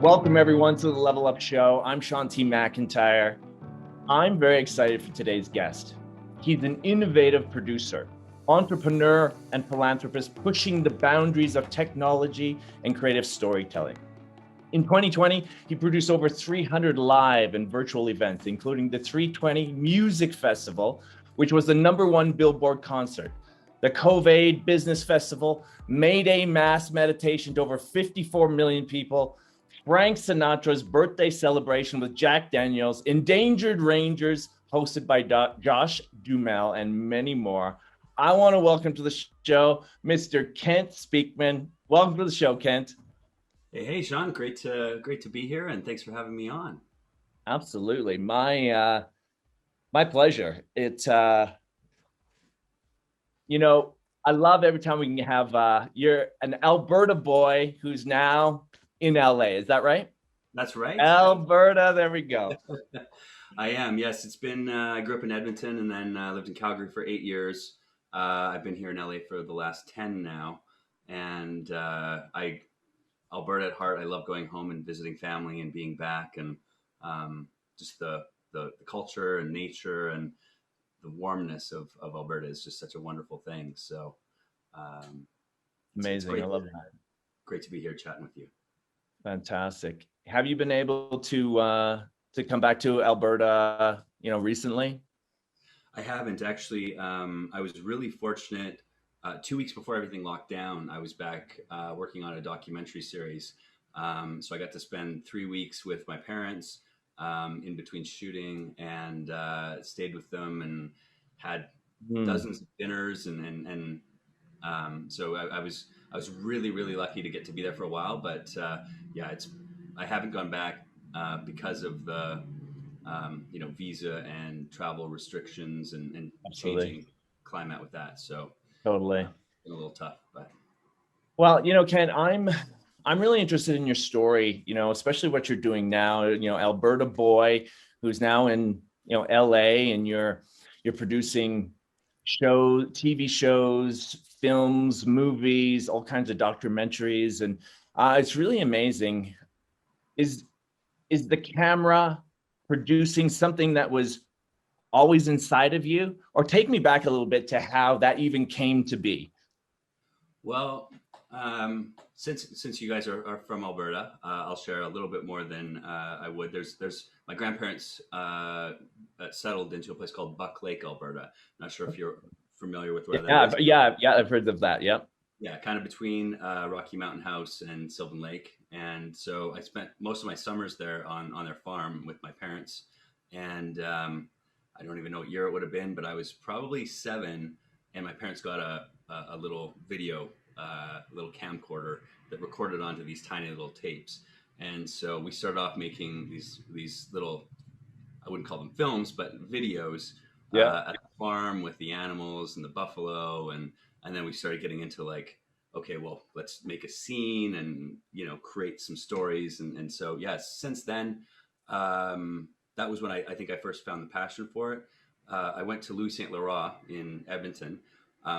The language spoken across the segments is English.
Welcome everyone to the Level Up Show. I'm Sean T. McIntyre. I'm very excited for today's guest. He's an innovative producer, entrepreneur, and philanthropist pushing the boundaries of technology and creative storytelling. In 2020, he produced over 300 live and virtual events, including the 320 Music Festival, which was the #1 Billboard concert, the COVID Business Festival, May Day Mass Meditation to over 54 million people, Frank Sinatra's birthday celebration with Jack Daniels, Endangered Rangers, hosted by Josh Duhamel, and many more. I want to welcome to the show, Mr. Kent Speakman. Welcome to the show, Kent. Hey, Sean, great to be here, and thanks for having me on. Absolutely, my pleasure. I love every time we can have. You're an Alberta boy who's now in LA. Is that right? That's right. Alberta. There we go. I am. Yes, it's been. I grew up in Edmonton and then lived in Calgary for 8 years. I've been here in LA for the last 10 now, and Alberta at heart. I love going home and visiting family and being back, and just the culture and nature and the warmness of Alberta is just such a wonderful thing. So amazing. I love that. Great to be here chatting with you. Fantastic. Have you been able to come back to Alberta, recently? I haven't actually. I was really fortunate. 2 weeks before everything locked down, I was back working on a documentary series. So I got to spend 3 weeks with my parents in between shooting, and stayed with them and had dozens of dinners, and so I was really lucky to get to be there for a while. But I haven't gone back because of the visa and travel restrictions and changing climate with that. So totally, been a little tough. But well, Ken, I'm really interested in your story. Especially what you're doing now. Alberta boy who's now in LA, and you're producing TV shows, films, movies, all kinds of documentaries, and it's really amazing. Is the camera producing something that was always inside of you? Or take me back a little bit to how that even came to be. Well, since you guys are from Alberta, I'll share a little bit more than I would. There's my grandparents settled into a place called Buck Lake, Alberta. Not sure if you're familiar with where that is. Yeah, I've heard of that. Yep. Yeah, kind of between Rocky Mountain House and Sylvan Lake. And so I spent most of my summers there on their farm with my parents. And I don't even know what year it would have been, but I was probably 7, and my parents got a little video, little camcorder that recorded onto these tiny little tapes. And so we started off making these little, I wouldn't call them films, but videos at the farm with the animals and the buffalo, and then we started getting into like, okay, well, let's make a scene and create some stories, and so since then, that was when I think I first found the passion for it. I went to Louis St. Laurent in Edmonton,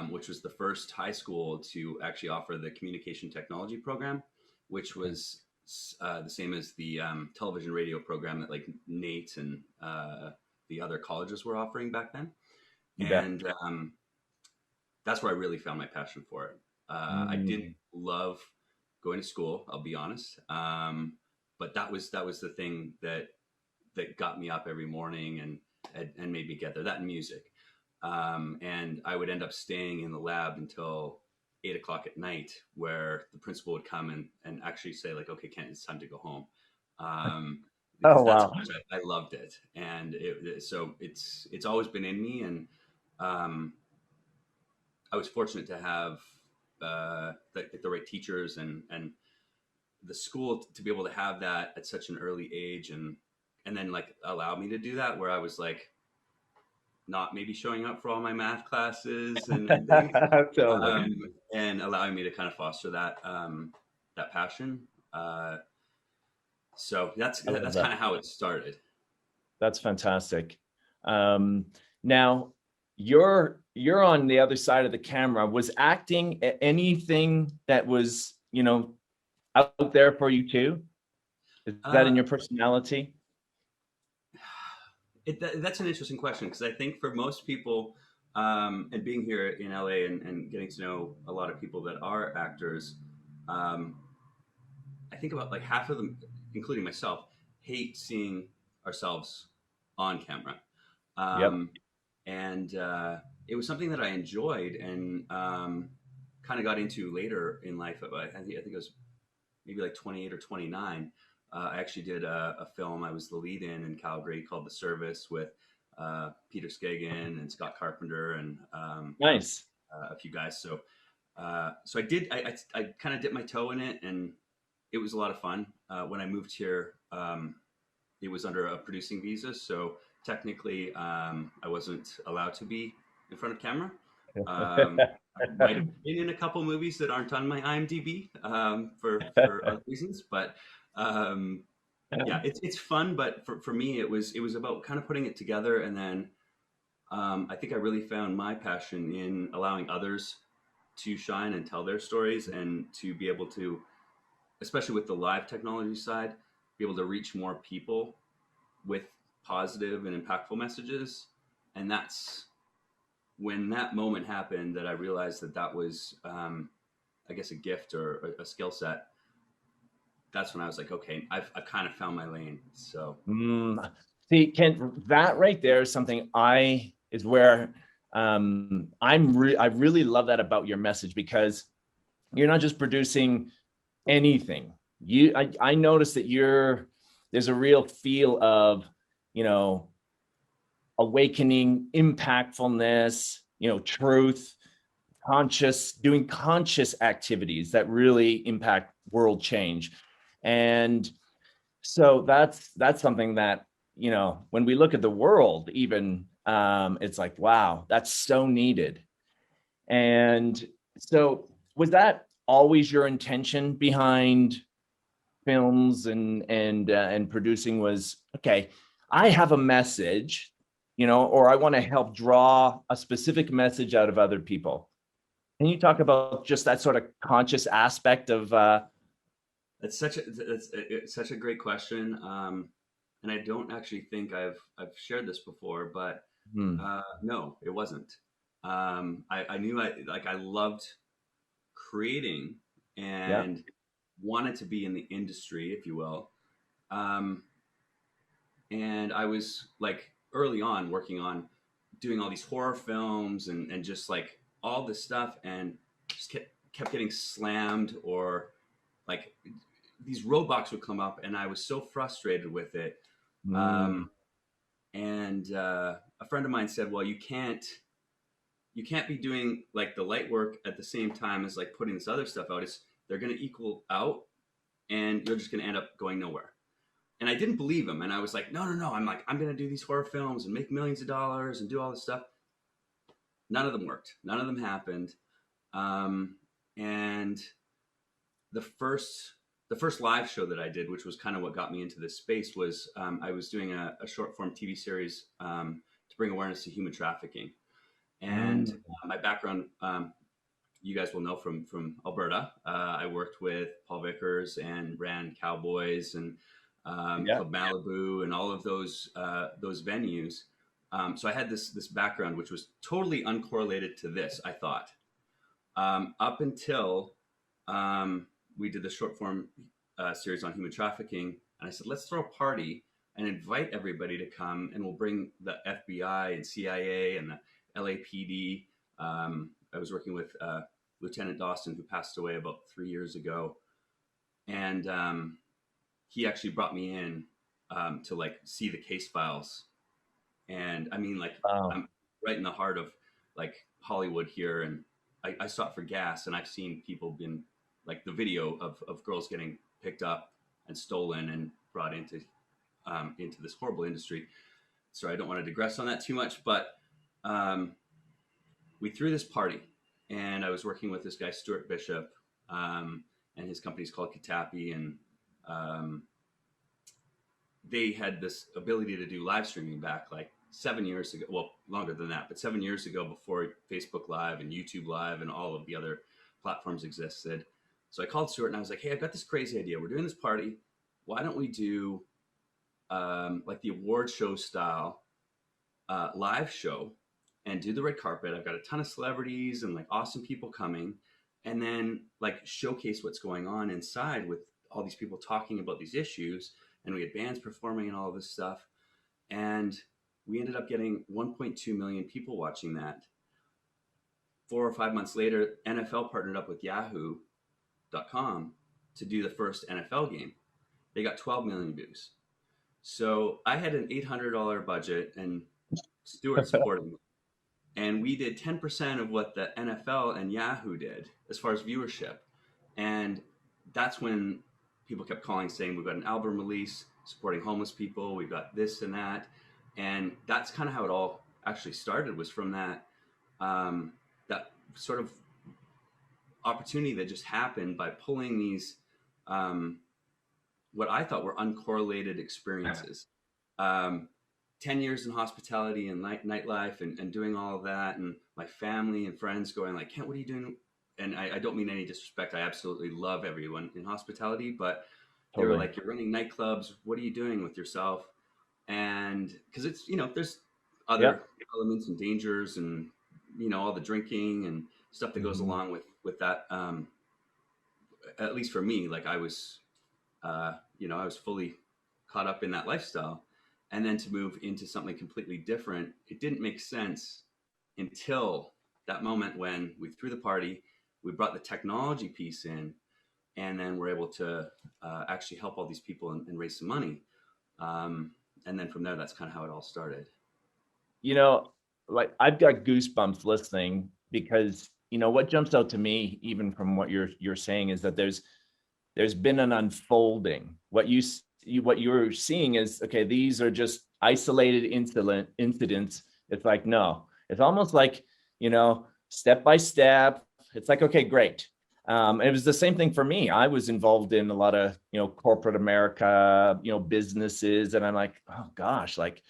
which was the first high school to actually offer the communication technology program, which was the same as the television radio program that like Nate and the other colleges were offering back then. And that's where I really found my passion for it. I didn't love going to school, I'll be honest, but that was the thing that got me up every morning and made me get there. That and music. And I would end up staying in the lab until 8 o'clock at night, where the principal would come and actually say like, okay, Kent, it's time to go home. Oh, wow. I loved it. And so it's always been in me. And I was fortunate to have the right teachers and the school to be able to have that at such an early age, and then like allow me to do that, where I was like not maybe showing up for all my math classes and Totally. And allowing me to kind of foster that passion. So that's kind of how it started. That's fantastic. Now you're on the other side of the camera. Was acting anything that was out there for you too? Is that in Uh, your personality? that's an interesting question because I think for most people, and being here in LA and getting to know a lot of people that are actors, um, I think about like half of them, including myself, hate seeing ourselves on camera. Yep. Um, and it was something that I enjoyed and kind of got into later in life. I think it was maybe like 28 or 29. I actually did a film I was the lead in Calgary called The Service with Peter Skagen and Scott Carpenter and Nice. a few guys. So I did. I kind of dipped my toe in it, and it was a lot of fun. When I moved here, it was under a producing visa, so technically I wasn't allowed to be in front of camera. I might have been in a couple movies that aren't on my IMDb for other reasons, but um, yeah, it's fun. But for me, it was about kind of putting it together, and then I think I really found my passion in allowing others to shine and tell their stories, and to be able to, especially with the live technology side, be able to reach more people with positive and impactful messages. And that's when that moment happened that I realized that that was, I guess, a gift or a skill set. That's when I was like, okay, I've kind of found my lane. So Mm. See, Kent, that right there is something is where I really love that about your message, because you're not just producing anything. I noticed that there's a real feel of, you know, awakening, impactfulness, truth, doing conscious activities that really impact world change. And so that's something that, when we look at the world, even, it's like, wow, that's so needed. And so, was that always your intention behind films and producing? Was, okay, I have a message, or I want to help draw a specific message out of other people? Can you talk about just that sort of conscious aspect of it's such a great question. And I don't actually think I've shared this before, but hmm, no, it wasn't. I knew I loved creating yeah. and wanted to be in the industry, if you will. Um, and I was like early on working on doing all these horror films and just like all this stuff, and just kept getting slammed, or like these roadblocks would come up, and I was so frustrated with it. Mm, Um, and a friend of mine said, "Well, you can't be doing like the light work at the same time as like putting this other stuff out. They're going to equal out, and you're just going to end up going nowhere." And I didn't believe him, and I was like, "No, no, no! I'm going to do these horror films and make millions of dollars and do all this stuff." None of them worked. None of them happened. And the first the first live show that I did, which was kind of what got me into this space, was I was doing a short form TV series to bring awareness to human trafficking. And mm, my background, you guys will know from Alberta. I worked with Paul Vickers and ran Cowboys and yeah. Club Malibu and all of those venues. So I had this background, which was totally uncorrelated to this, I thought, up until we did the short form series on human trafficking. And I said, let's throw a party and invite everybody to come, and we'll bring the FBI and CIA and the LAPD. I was working with Lieutenant Dawson, who passed away about 3 years ago. And he actually brought me in to like see the case files. And I mean, like, Wow. I'm right in the heart of like Hollywood here. And I stopped for gas, and I've seen people been like the video of girls getting picked up and stolen and brought into this horrible industry. So I don't want to digress on that too much, but um, we threw this party, and I was working with this guy Stuart Bishop, and his company's called Katapi, and um, they had this ability to do live streaming back like 7 years ago. Well, longer than that, but 7 years ago, before Facebook Live and YouTube Live and all of the other platforms existed. So I called Stuart and I was like, "Hey, I've got this crazy idea. We're doing this party. why don't we do like the award show style live show and do the red carpet. I've got a ton of celebrities and like awesome people coming, and then like showcase what's going on inside with all these people talking about these issues. And we had bands performing and all of this stuff. And we ended up getting 1.2 million people watching that. 4 or 5 months later, NFL partnered up with Yahoo.com to do the first NFL game. They got 12 million views. So I had an $800 budget, and Stuart supported me. And we did 10% of what the NFL and Yahoo did as far as viewership. And that's when people kept calling saying, we've got an album release supporting homeless people, we've got this and that. And that's kind of how it all actually started, was from that that sort of opportunity that just happened by pulling these what I thought were uncorrelated experiences. 10 years in hospitality and nightlife and doing all of that, and my family and friends going like, Kent, what are you doing? And I don't mean any disrespect. I absolutely love everyone in hospitality, but they were like, you're running nightclubs. What are you doing with yourself? And because it's, there's other elements and dangers and, all the drinking and stuff that goes along with that. At least for me, like I was, I was fully caught up in that lifestyle. And then to move into something completely different, it didn't make sense until that moment when we threw the party, we brought the technology piece in, and then we're able to actually help all these people and raise some money. And then from there, that's kind of how it all started. Like I've got goosebumps listening, because what jumps out to me, even from what you're saying, is that there's been an unfolding. What you're seeing is, okay, these are just isolated incidents. It's like, no, it's almost like, step by step. It's like, okay, great. It was the same thing for me. I was involved in a lot of, corporate America, businesses. And I'm like, oh gosh, like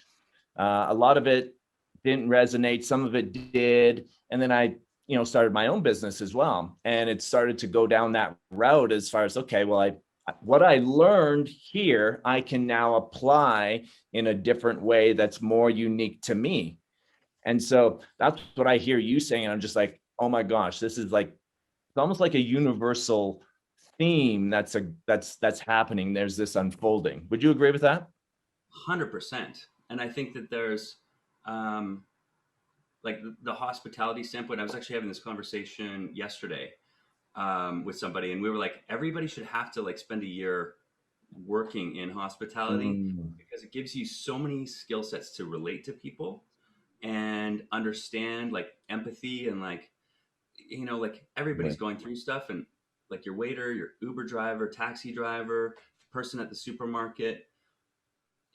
a lot of it didn't resonate. Some of it did. And then I, started my own business as well. And it started to go down that route as far as, okay, well, what I learned here, I can now apply in a different way that's more unique to me. And so that's what I hear you saying. And I'm just like, oh my gosh, this is like, it's almost like a universal theme that's happening. There's this unfolding. Would you agree with that? 100%. And I think that there's like the hospitality standpoint. I was actually having this conversation yesterday with somebody, and we were like, everybody should have to like spend a year working in hospitality, because it gives you so many skill sets to relate to people and understand like empathy, and like, like everybody's going through stuff, and like your waiter, your Uber driver, taxi driver, person at the supermarket,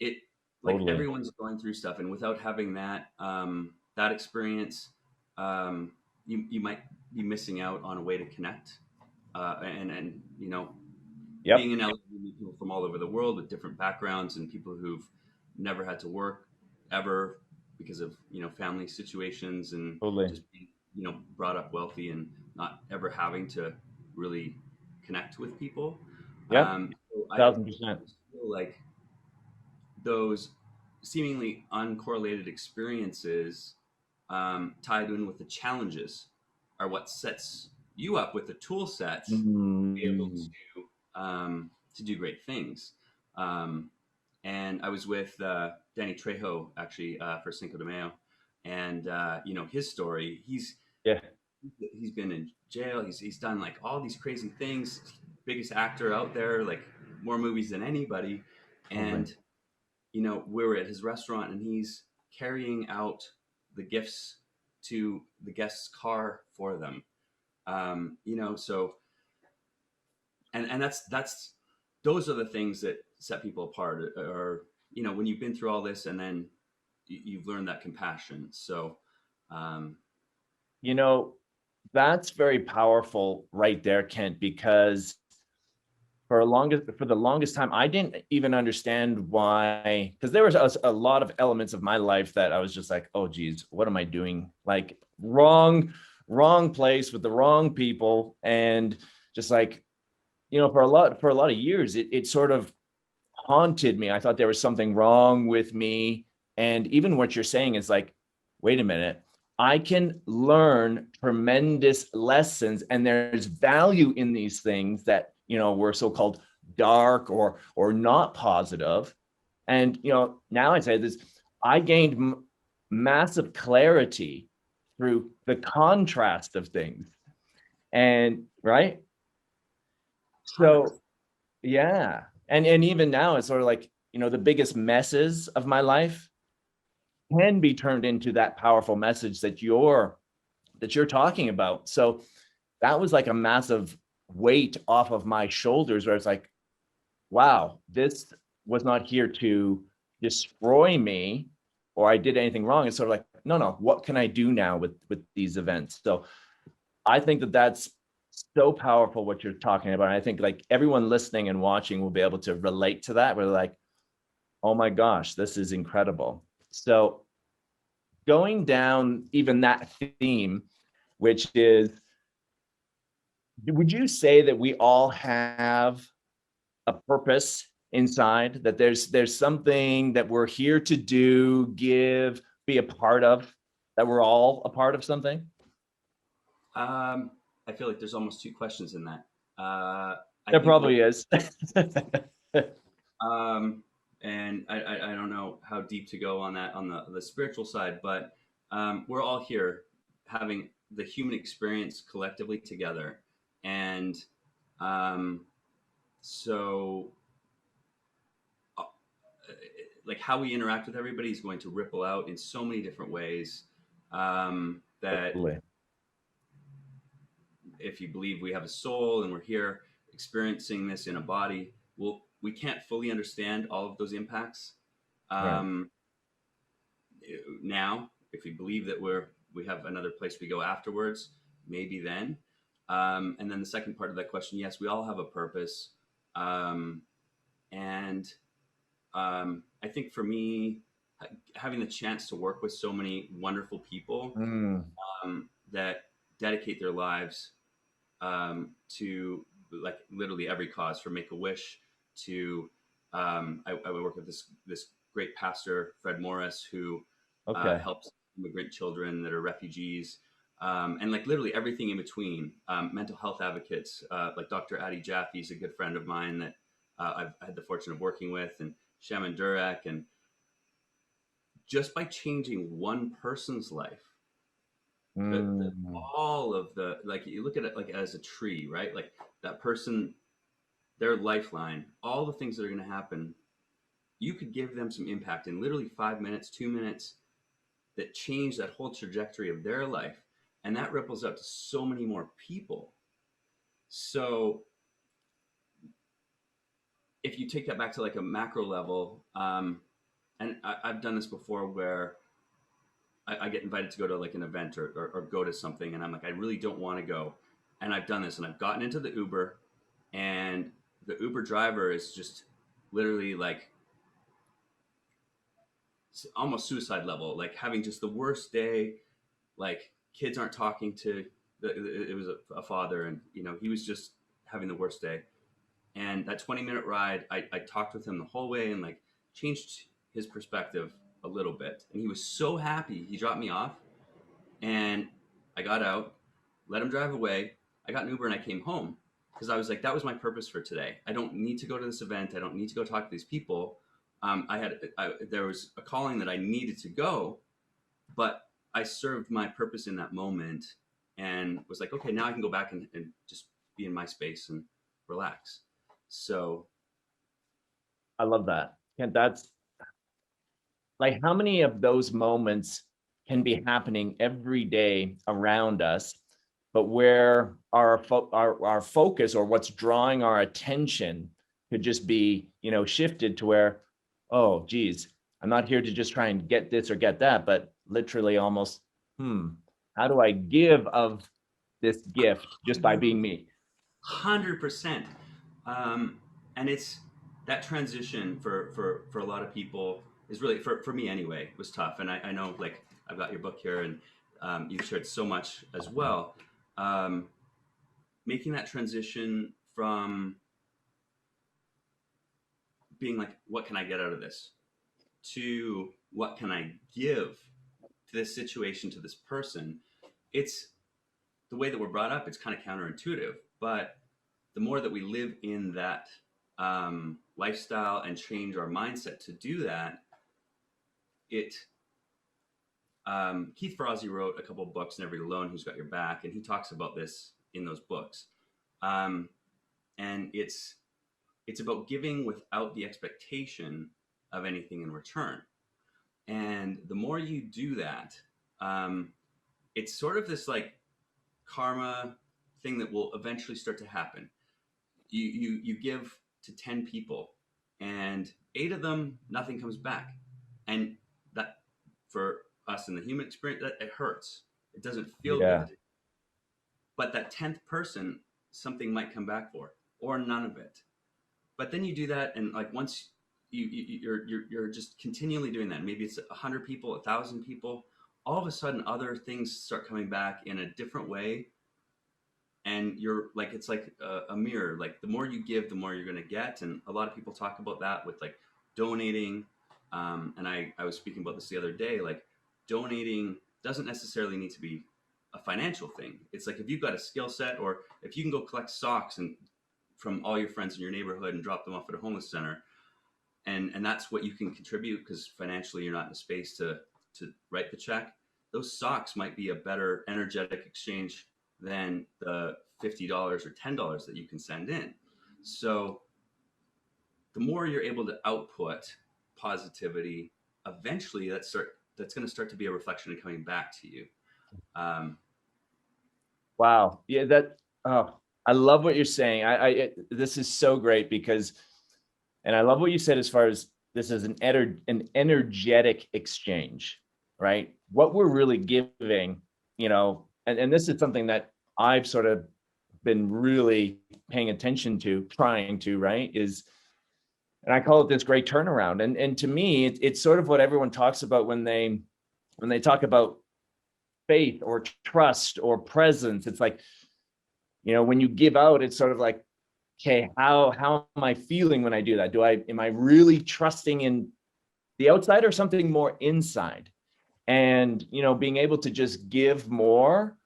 it like everyone's going through stuff. And without having that that experience, you might be missing out on a way to connect. And being in LA, you meet people from all over the world with different backgrounds, and people who've never had to work ever because of family situations, and just being brought up wealthy and not ever having to really connect with people. So 1,000%. Feel like those seemingly uncorrelated experiences tied in with the challenges are what sets you up with the tool sets to be able to do great things. And I was with Danny Trejo actually for Cinco de Mayo, and his story. He's been in jail. He's done like all these crazy things. Biggest actor out there, like more movies than anybody. And we were at his restaurant, and he's carrying out the gifts to the guest's car for them. So, and that's those are the things that set people apart, or when you've been through all this, and then you've learned that compassion. So, that's very powerful right there, Kent, because for the longest time, I didn't even understand why, because there was a lot of elements of my life that I was just like, oh geez, what am I doing? Like wrong place with the wrong people. And just like, for a lot of years, it sort of haunted me. I thought there was something wrong with me. And even what you're saying is like, wait a minute, I can learn tremendous lessons, and there's value in these things that, were so-called dark or not positive. And, now I say this, I gained massive clarity through the contrast of things. And right. 100%. So yeah. And even now it's sort of like, the biggest messes of my life can be turned into that powerful message that you're talking about. So that was like a massive weight off of my shoulders, where it's like, wow, this was not here to destroy me, or I did anything wrong. It's sort of like, no, what can I do now with these events? So I think that's so powerful what you're talking about. And I think like everyone listening and watching will be able to relate to that. We're like, oh my gosh, this is incredible. So going down even that theme, which is, would you say that we all have a purpose inside, that there's something that we're here to do, give, be a part of, that we're all a part of something? I feel like there's almost two questions in that. I There think what, probably is. and I don't know how deep to go on that on the spiritual side, but we're all here having the human experience collectively together, and um, so uh, like how we interact with everybody is going to ripple out in so many different ways, that Totally. if you believe we have a soul and we're here experiencing this in a body, we can't fully understand all of those impacts. Right. Um, Now, if we believe that we have another place we go afterwards, maybe then. And then the second part of that question, yes, we all have a purpose, um, and I think for me, having the chance to work with so many wonderful people Mm, that dedicate their lives to like literally every cause, from Make a Wish to I work with this great pastor Fred Morris, who okay. helps immigrant children that are refugees, and like literally everything in between. Mental health advocates like Dr. Adi Jaffe is a good friend of mine that I've had the fortune of working with, and Shaman Durek, and just by changing one person's life, Mm, all of the, like, you look at it like as a tree, right? Like that person, their lifeline, all the things that are going to happen, you could give them some impact in literally 5 minutes, 2 minutes, that change that whole trajectory of their life, and that ripples out to so many more people. So if you take that back to like a macro level, and I've done this before where I get invited to go to like an event or go to something, and I'm like, I really don't want to go. And I've done this, and I've gotten into the Uber, and the Uber driver is just literally like almost suicide level, like having just the worst day. Like kids aren't talking to. It was a father, and he was just having the worst day. And that 20-minute ride, I talked with him the whole way and like changed his perspective a little bit. And he was so happy. He dropped me off, and I got out, let him drive away. I got an Uber and I came home because I was like, that was my purpose for today. I don't need to go to this event. I don't need to go talk to these people. There was a calling that I needed to go, but I served my purpose in that moment and was like, okay, now I can go back and just be in my space and relax. So I love that. And that's like, how many of those moments can be happening every day around us, but where our focus, or what's drawing our attention, could just be, shifted to where, oh geez, I'm not here to just try and get this or get that, but literally almost, how do I give of this gift just by being me? 100%. Um, and it's that transition for a lot of people is really, for me anyway, was tough. And I know, like, I've got your book here, and you've shared so much as well. Um, Making that transition from being like, what can I get out of this, to what can I give to this situation, to this person. It's the way that we're brought up. It's kind of counterintuitive, but the more that we live in that lifestyle and change our mindset to do that, it Keith Ferrazzi wrote a couple of books, Never Eat Alone, Who's Got Your Back, and he talks about this in those books. And it's about giving without the expectation of anything in return. And the more you do that, it's sort of this like karma thing that will eventually start to happen. You give to 10 people, and 8 of them, nothing comes back. And that, for us in the human experience, that it hurts. It doesn't feel good. But that 10th person, something might come back for, or none of it. But then you do that, and like once you're just continually doing that. Maybe it's 100 people, 1,000 people. All of a sudden, other things start coming back in a different way, and you're like, it's like a mirror. Like the more you give, the more you're going to get. And a lot of people talk about that with like donating. And I was speaking about this the other day. Like donating doesn't necessarily need to be a financial thing. It's like if you've got a skill set, or if you can go collect socks and from all your friends in your neighborhood and drop them off at a homeless center, and that's what you can contribute because financially you're not in a space to write the check. Those socks might be a better energetic exchange than the $50 or $10 that you can send in. So the more you're able to output positivity, eventually that's going to start to be a reflection and coming back to you. Wow. Yeah, I love what you're saying. This is so great because, and I love what you said as far as this is an energetic exchange, right? What we're really giving, and this is something that I've sort of been really paying attention to, trying to, right, and I call it this great turnaround. And to me, it's sort of what everyone talks about when they talk about faith or trust or presence. It's like, when you give out, it's sort of like, okay, how am I feeling when I do that? Am I really trusting in the outside or something more inside? And, being able to just give more,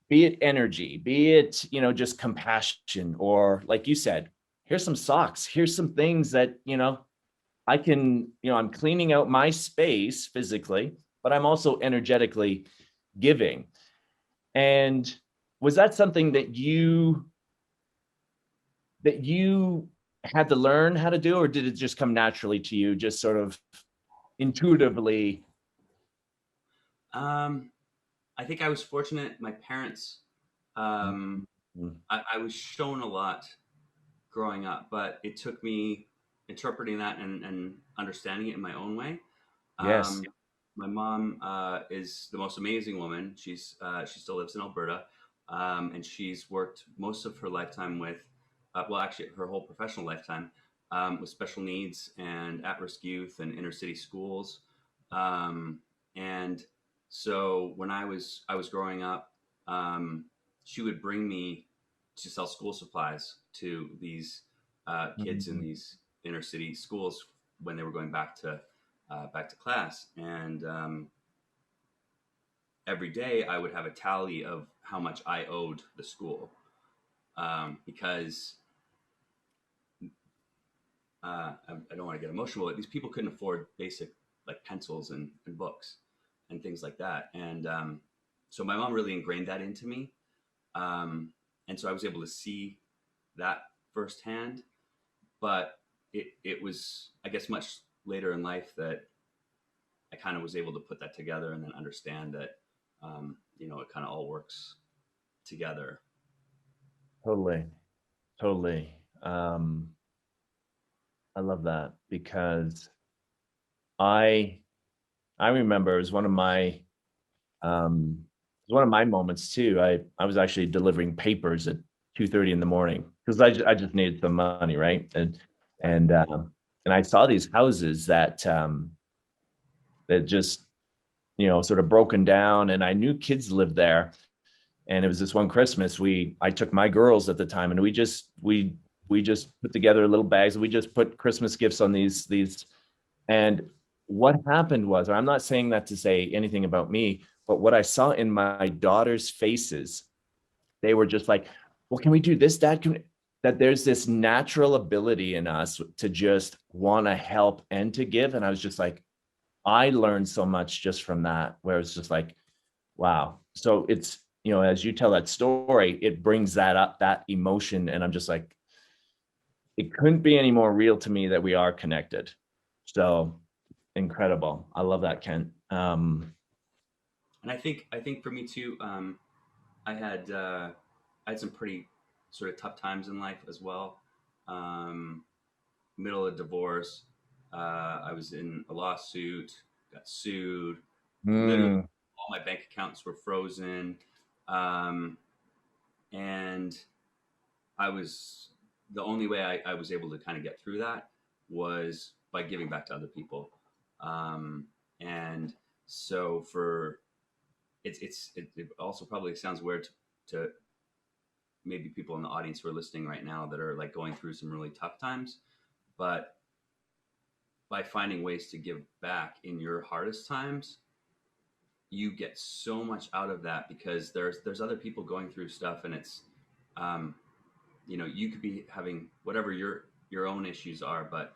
be it energy, be it, just compassion, or like you said, here's some socks, here's some things that, I can, I'm cleaning out my space physically, but I'm also energetically giving. And was that something that you had to learn how to do, or did it just come naturally to you, just sort of intuitively? I think I was fortunate. My parents, I was shown a lot growing up, but it took me interpreting that and understanding it in my own way. Yes. My mom is the most amazing woman. She still lives in Alberta, and she's worked most of her lifetime with, actually her whole professional lifetime, with special needs and at-risk youth and inner city schools. And so when I was growing up, she would bring me to sell school supplies to these kids in these inner city schools when they were going back to class. And every day I would have a tally of how much I owed the school, because I don't want to get emotional, but these people couldn't afford basic like pencils and books and things like that. And so my mom really ingrained that into me. And so I was able to see that firsthand. But it was, I guess, much later in life that I kind of was able to put that together and then understand that, it kind of all works together. Totally. I love that because I remember it was one of my moments too. I was actually delivering papers at 2:30 in the morning because I just needed some money, right? And I saw these houses that just sort of broken down, and I knew kids lived there. And it was this one Christmas, I took my girls at the time, and we we just put together little bags. We just put Christmas gifts on these. And what happened was, I'm not saying that to say anything about me, but what I saw in my daughter's faces, they were just like, well, can we do this, Dad? That there's this natural ability in us to just want to help and to give. And I was just like, I learned so much just from that, where it's just like, wow. So it's, as you tell that story, it brings that up, that emotion. And I'm just like, it couldn't be any more real to me that we are connected. So incredible. I love that, Kent. And I think for me too, I had I had some pretty sort of tough times in life as well. Um, Middle of divorce, I was in a lawsuit, got sued. Literally, mm, all my bank accounts were frozen, um, and I was the only way I was able to kind of get through that was by giving back to other people. And so for it also probably sounds weird to maybe people in the audience who are listening right now that are like going through some really tough times, but by finding ways to give back in your hardest times, you get so much out of that because there's other people going through stuff, and it's um, you could be having whatever your own issues are, but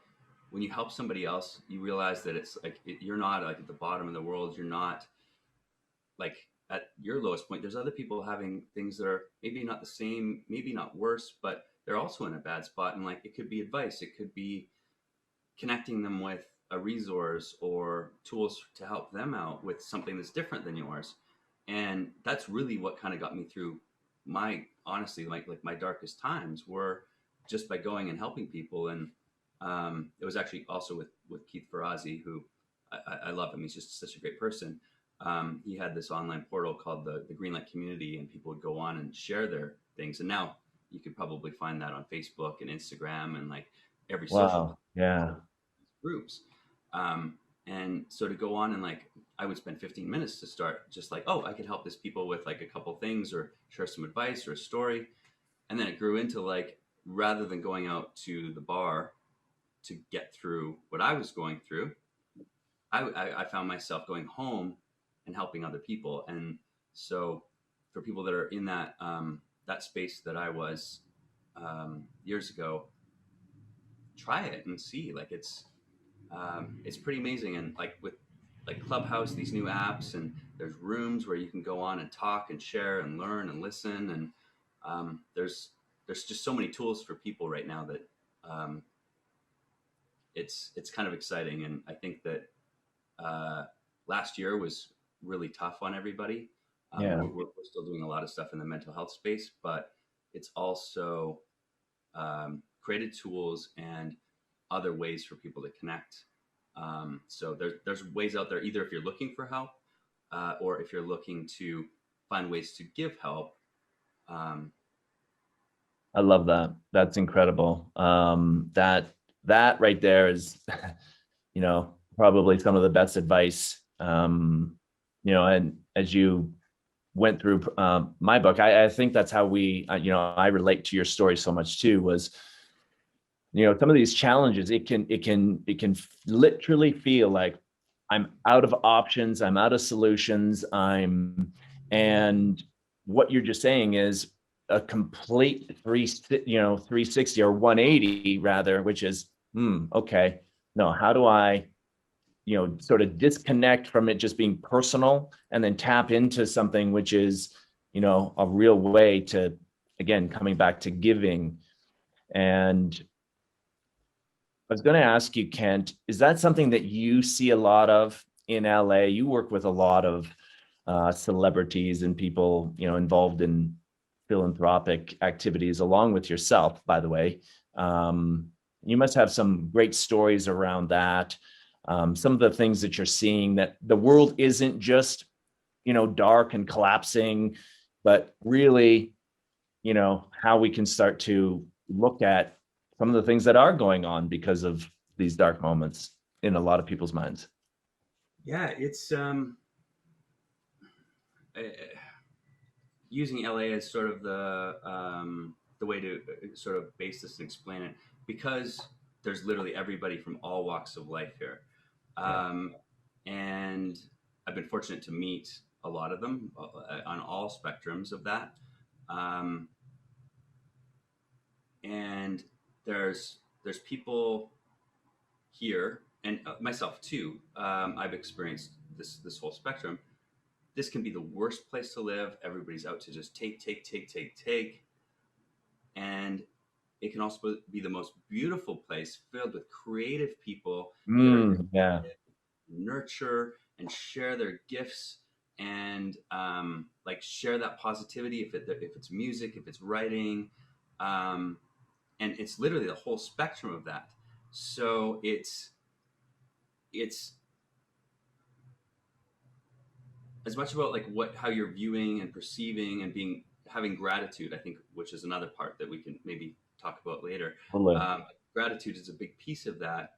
when you help somebody else, you realize that it's like you're not like at the bottom of the world. You're not like at your lowest point. There's other people having things that are maybe not the same, maybe not worse, but they're also in a bad spot. And like it could be advice, it could be connecting them with a resource or tools to help them out with something that's different than yours. And that's really what kind of got me through my honestly like my darkest times were just by going and helping people. And it was actually also with Keith Ferrazzi, who I love him. He's just such a great person. He had this online portal called the Greenlight Community, and people would go on and share their things. And now you could probably find that on Facebook and Instagram and like every social wow. Yeah. groups. And so to go on and like, I would spend 15 minutes to start just like, oh, I could help this people with like a couple things or share some advice or a story. And then it grew into like, rather than going out to the bar to get through what I was going through, I found myself going home and helping other people. And so for people that are in that space that I was years ago, try it and see. Like it's pretty amazing. And like with like Clubhouse, these new apps, and there's rooms where you can go on and talk and share and learn and listen. And there's just so many tools for people right now that um, it's kind of exciting. And I think that uh, last year was really tough on everybody. Yeah. We're still doing a lot of stuff in the mental health space, but it's also created tools and other ways for people to connect. So there's ways out there, either if you're looking for help or if you're looking to find ways to give help. Um, I love that. That's incredible. That right there is, probably some of the best advice. And as you went through my book, I think that's how I relate to your story so much too. Was some of these challenges, it can literally feel like I'm out of options, I'm out of solutions, and what you're just saying is a complete 360 or 180 rather, which is okay, no, how do I sort of disconnect from it just being personal and then tap into something which is a real way to, again, coming back to giving. And I was going to ask you, Kent, is that something that you see a lot of in LA? You work with a lot of celebrities and people, involved in philanthropic activities, along with yourself, by the way. You must have some great stories around that. Some of the things that you're seeing, that the world isn't just, dark and collapsing, but really, how we can start to look at some of the things that are going on because of these dark moments in a lot of people's minds. yeah, it's uh, using LA as sort of the the way to sort of base this and explain it, because there's literally everybody from all walks of life here. Yeah. And I've been fortunate to meet a lot of them on all spectrums of that. Um, and there's people here, and myself too. I've experienced this whole spectrum. This can be the worst place to live. Everybody's out to just take, and it can also be the most beautiful place filled with creative people that are here Yeah. to nurture and share their gifts, and like share that positivity, if it's music, if it's writing, um, and it's literally the whole spectrum of that. So it's as much about like what how you're viewing and perceiving and being having gratitude, I think, which is another part that we can maybe talk about later. Totally. Gratitude is a big piece of that.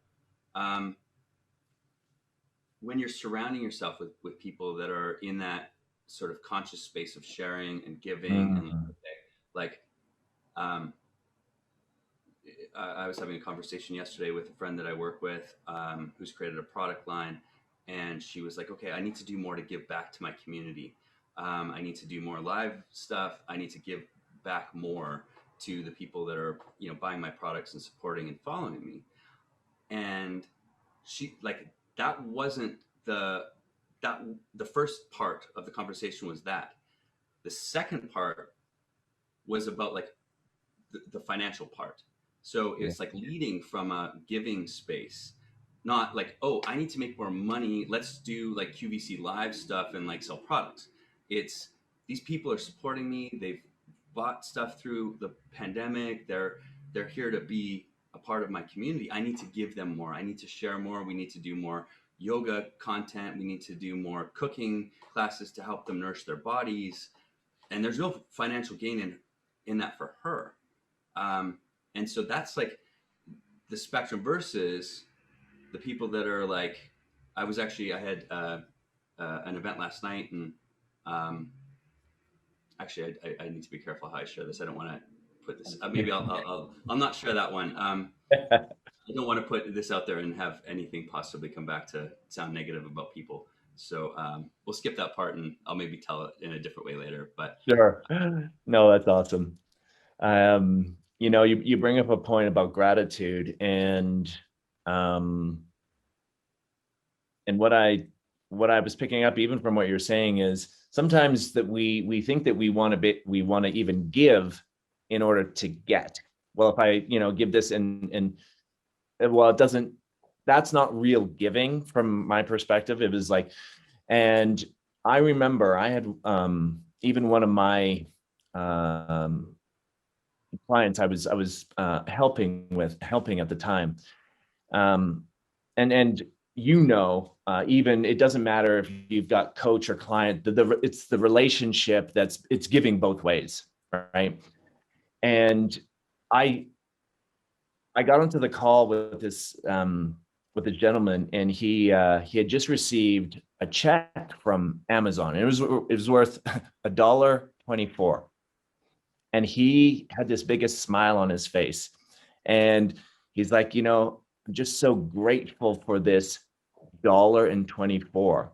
um, when you're surrounding yourself with people that are in that sort of conscious space of sharing and giving, and Mm. like um, I was having a conversation yesterday with a friend that I work with, who's created a product line, and she was like, "Okay, I need to do more to give back to my community. I need to do more live stuff. I need to give back more to the people that are, buying my products and supporting and following me." And she like that wasn't that the first part of the conversation was that. The second part was about like the financial part. So Yeah. it's like leading from a giving space, not like, oh, I need to make more money. Let's do like QVC live stuff and like sell products. It's these people are supporting me. They've bought stuff through the pandemic. They're here to be a part of my community. I need to give them more. I need to share more. We need to do more yoga content. We need to do more cooking classes to help them nourish their bodies. And there's no financial gain in that for her. um, and so that's like the spectrum versus the people that are like, I had an event last night, and um, actually, I need to be careful how I share this. I don't want to put this. Maybe I'll not share that one. I don't want to put this out there and have anything possibly come back to sound negative about people. So we'll skip that part, and I'll maybe tell it in a different way later. But Sure. No, that's awesome. You bring up a point about gratitude, um, and what I was picking up even from what you're saying is sometimes that we think that we want to even give in order to get. Well, if I, give this and well, it doesn't, that's not real giving from my perspective. It was like, and I remember I had even one of my um clients I was helping at the time. Um, and even it doesn't matter if you've got coach or client, it's the relationship it's giving both ways, right? And I I got onto the call with this gentleman, and he had just received a check from Amazon, and it was worth $1.24, and he had this biggest smile on his face, and he's like, I'm just so grateful for this $1.24,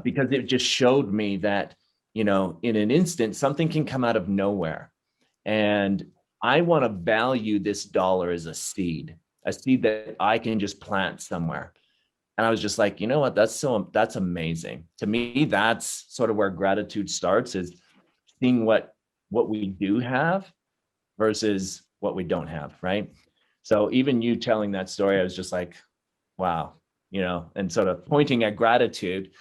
because it just showed me that, in an instant something can come out of nowhere, and I want to value this dollar as a seed that I can just plant somewhere. And I was just like, you know what, that's amazing to me. That's sort of where gratitude starts, is seeing what we do have versus what we don't have, right? So even you telling that story, I was just like, wow, and sort of pointing at gratitude. Is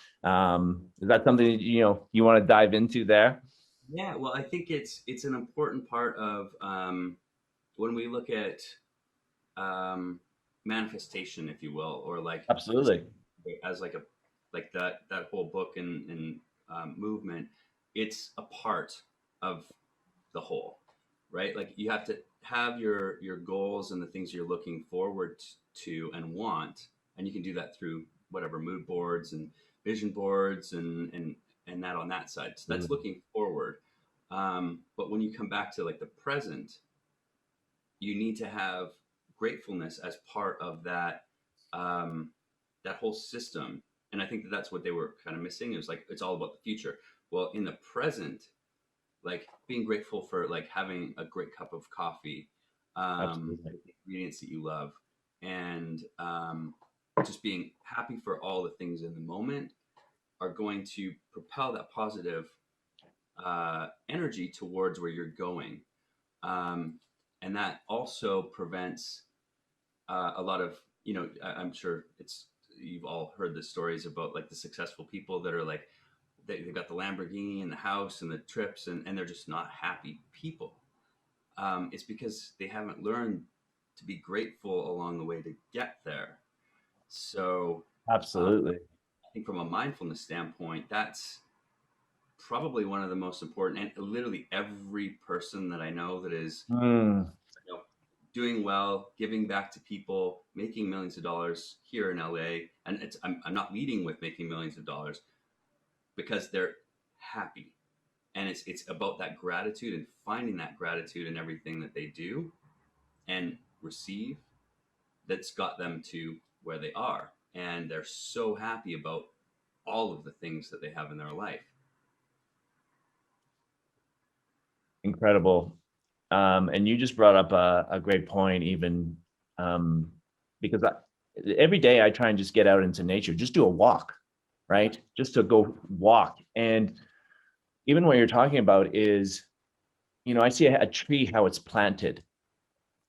that something that, you want to dive into there? yeah, well, I think it's an important part of when we look at um, manifestation, if you will, or like this Absolutely. as like a like that whole book and movement. It's a part of the whole, right? Like you have to have your goals and the things you're looking forward to and want, and you can do that through whatever mood boards and vision boards and that on that side. So that's looking forward. But when you come back to like the present, you need to have gratefulness as part of that, um, that whole system. And I think that that's what they were kind of missing. It was like it's all about the future. Well, in the present, like being grateful for like having a great cup of coffee, Absolutely. with the ingredients that you love, and just being happy for all the things in the moment are going to propel that positive energy towards where you're going. Um, and that also prevents a lot of, I'm sure it's, you've all heard the stories about like the successful people that are like, they've got the Lamborghini and the house and the trips, and they're just not happy people. It's because they haven't learned to be grateful along the way to get there. So Absolutely. I think from a mindfulness standpoint, that's probably one of the most important. And literally every person that I know that is, Mm, you know, doing well, giving back to people, making millions of dollars here in LA, and I'm not leading with making millions of dollars because they're happy, and it's about that gratitude and finding that gratitude in everything that they do and receive, that's got them to where they are, and they're so happy about all of the things that they have in their life. incredible. And you just brought up a great point, even um, because every day I try and just get out into nature, just do a walk, right? Just to go walk. And even what you're talking about is, I see a tree, how it's planted,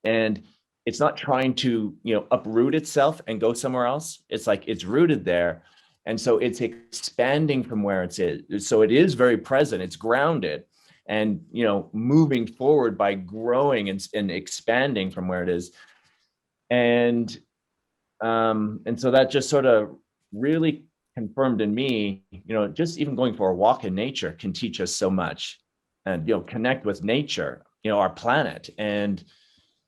and it's not trying to, uproot itself and go somewhere else. It's like it's rooted there. And so it's expanding from where it's is. So it is very present, it's grounded, and moving forward by growing and expanding from where it is. And so that just sort of really confirmed in me, just even going for a walk in nature can teach us so much, and connect with nature, our planet. And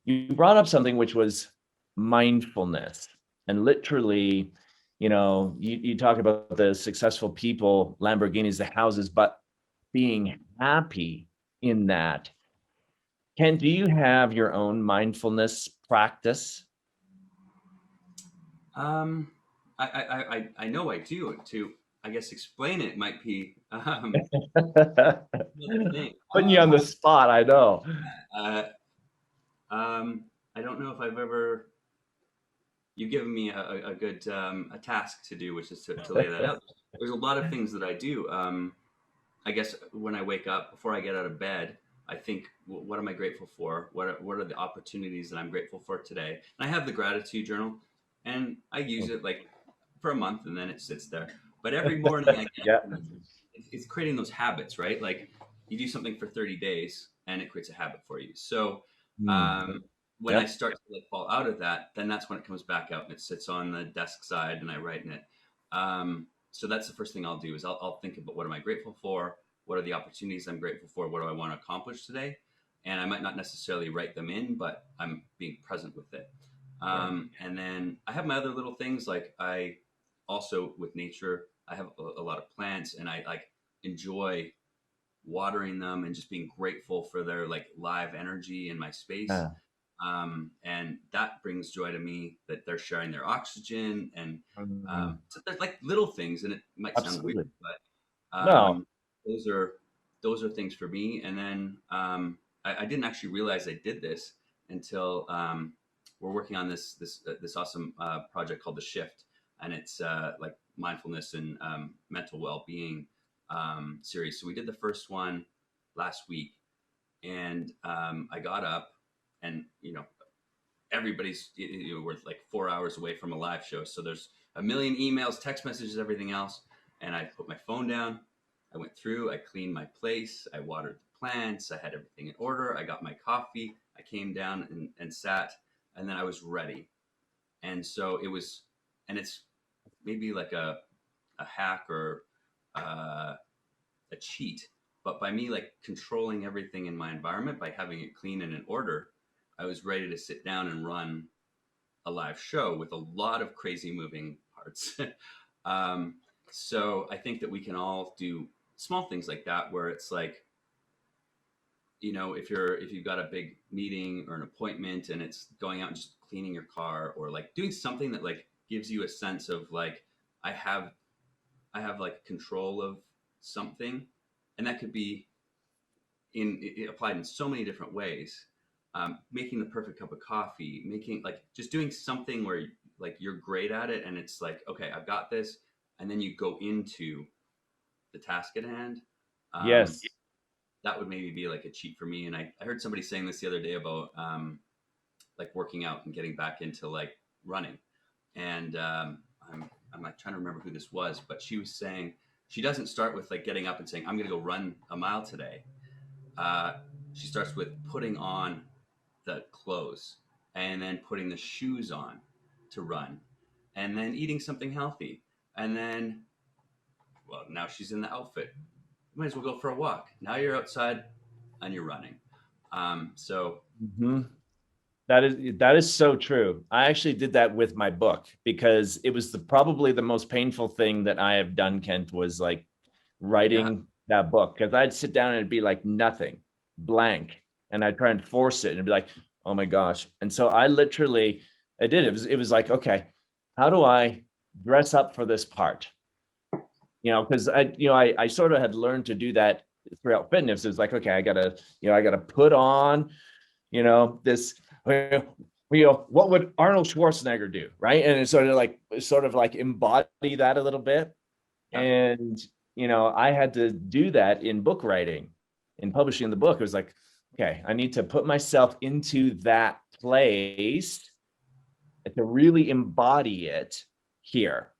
you brought up something which was mindfulness. And literally, you talk about the successful people, Lamborghinis, the houses, but being happy in that. Ken, do you have your own mindfulness practice? Um, I know I do. To, I guess, explain it might be another thing. Putting you on the spot, I know. Uh, I don't know if I've ever, you've given me a good a task to do, which is to lay that out. There's a lot of things that I do. I guess when I wake up, before I get out of bed, I think, what am I grateful for? What are the opportunities that I'm grateful for today? And I have the gratitude journal, and I use it like for a month, and then it sits there. But every morning I get Yeah. up, and it's creating those habits, right? Like you do something for 30 days, and it creates a habit for you. So Hmm. um, when I Yep. start to like fall out of that, then that's when it comes back out and it sits on the desk side, and I write in it. So that's the first thing I'll do is I'll think about what am I grateful for, what are the opportunities I'm grateful for, what do I want to accomplish today, and I might not necessarily write them in, but I'm being present with it. Yeah. And then I have my other little things, like I also with nature, I have a lot of plants, and I like enjoy watering them and just being grateful for their like live energy in my space. Yeah. And that brings joy to me that they're sharing their oxygen, and Mm, so there's like little things, and it might sound weird, absolutely. but No. those are things for me. And then I didn't actually realize I did this until we're working on this awesome project called the Shift, and it's like mindfulness and mental well-being series. So we did the first one last week, and I got up, and everybody's, we're like 4 hours away from a live show, so there's a million emails, text messages, everything else. And I put my phone down, I went through, I cleaned my place, I watered the plants, I had everything in order, I got my coffee, I came down and sat, and then I was ready. And so it was, and it's maybe like a hack or uh, a cheat, but by me like controlling everything in my environment, by having it clean and in order, I was ready to sit down and run a live show with a lot of crazy moving parts. So I think that we can all do small things like that, where it's like if you've got a big meeting or an appointment and it's going out and just cleaning your car, or like doing something that like gives you a sense of like I have I have like control of something, and that could be applied in so many different ways. Making the perfect cup of coffee, making like just doing something where like you're great at it, and it's like, okay, I've got this, and then you go into the task at hand. Um, Yes. that would maybe be like a cheat for me. And I heard somebody saying this the other day about like working out and getting back into like running. And I'm like trying to remember who this was, but she was saying she doesn't start with like getting up and saying, I'm going to go run a mile today. Uh, she starts with putting on the clothes and then putting the shoes on to run and then eating something healthy. And then, well, now she's in the outfit. You might as well go for a walk. Now you're outside and you're running. So Hmm. That is so true. I actually did that with my book because it was probably the most painful thing that I have done, Kent, was like yeah, writing that book, because I'd sit down and it'd be like nothing, blank, and I'd try and force it and it'd be like, oh my gosh. And so I did. It was like, okay, how do I dress up for this part? Because I sort of had learned to do that throughout fitness. It's like, okay, I gotta put on, this, what would Arnold Schwarzenegger do, right? And it's sort of like embody that a little bit. yeah, And I had to do that in book writing, in publishing the book. It was like, okay, I need to put myself into that place to really embody it here.